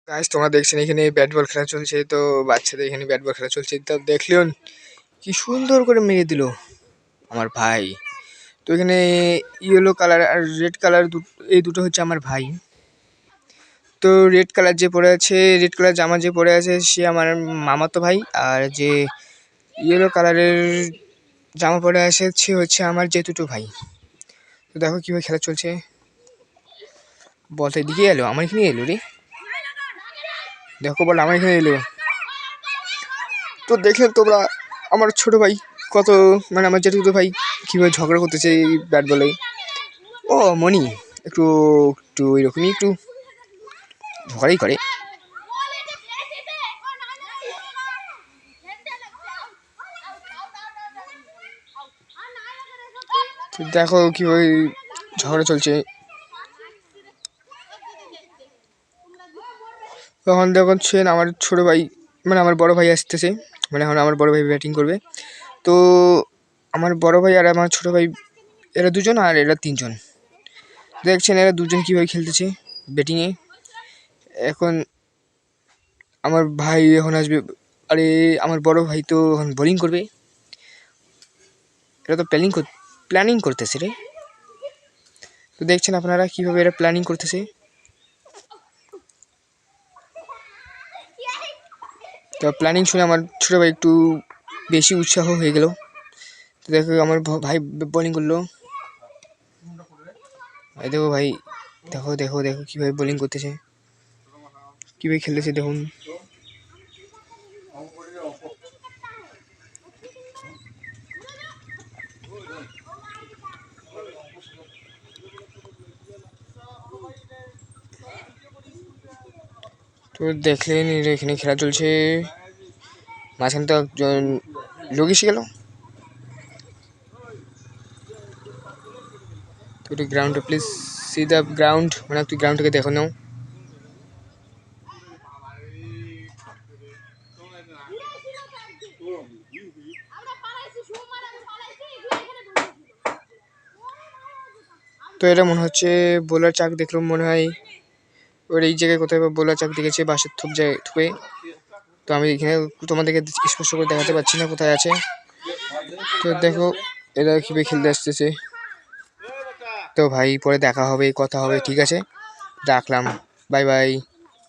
Guys তোমরা দেখছেন এখানে ব্যাট বল খেলা চলছে, তো বাচ্চাদের এখানে ব্যাট বল খেলা চলছে। তো দেখলেন কি সুন্দর করে মেরে দিল আমার ভাই। তো এখানে ইয়েলো কালার আর রেড কালার এই দুটো হচ্ছে আমার ভাই। তো রেড কালার যে পরে আছে, রেড কালার জামা যে পরে আছে সে আমার মামাতো ভাই, আর যে ইয়েলো কালারের জামা পরে আছে সে হচ্ছে আমার জেঠুটো ভাই। তো দেখো কিভাবে খেলা চলছে। বলটা এদিকে এলো, আমার এখানে এলো রে। দেখো বল আমার এখানে এলো। তো দেখলেন তোমরা আমার ছোট ভাই কত, মানে আমার জেঠুতো ভাই কীভাবে ঝগড়া করতেছে এই ব্যাট বলে। ও মনি একটু একটু এরকমই একটু ঝগড়াই করে। তো দেখো কীভাবে ঝগড়া চলছে। তখন দেখছেন আমার ছোটো ভাই, মানে আমার বড় ভাই আসতেছে, মানে এখন আমার বড় ভাই ব্যাটিং করবে। তো আমার বড় ভাই আর আমার ছোটো ভাই এরা দুজন আর এরা তিনজন। দেখছেন এরা দুজন কীভাবে খেলতেছে ব্যাটিংয়ে। এখন আমার ভাই এখন আসবে, আরে আমার বড় ভাই তো এখন বোলিং করবে। এরা তো প্ল্যানিং করতেছে রে। তো দেখছেন আপনারা কীভাবে এরা প্ল্যানিং করতেছে। তো প্ল্যানিং শুনে আমার ছোটো ভাই একটু বেশি উৎসাহ হয়ে গেল। তো দেখো আমার ভাই বোলিং করলো। এই দেখো ভাই, দেখো দেখো দেখো কীভাবে বোলিং করতেছে, কীভাবে খেলতেছে দেখুন। তো দেখলেন এখানে খেলা চলছে, মাঝখানে তো একজন লোক এসে গেল। তো একটু গ্রাউন্ডে প্লিজ সি দ্য গ্রাউন্ড, মানে একটু গ্রাউন্ডটাকে দেখো নাও। তো এটা মনে হচ্ছে বোলার চাক, দেখলাম মনে হয় ওর এই জায়গায় কোথায় বোলার চাক দেখেছে বাসের থুপে। তো আমি এখানে তোমাদেরকে স্পষ্ট করে দেখাতে পারছি না কোথায় আছে। তো দেখো এরা কীভাবে খেলতে আসতেছে। তো ভাই পরে দেখা হবে, কথা হবে, ঠিক আছে, রাখলাম, বাই বাই।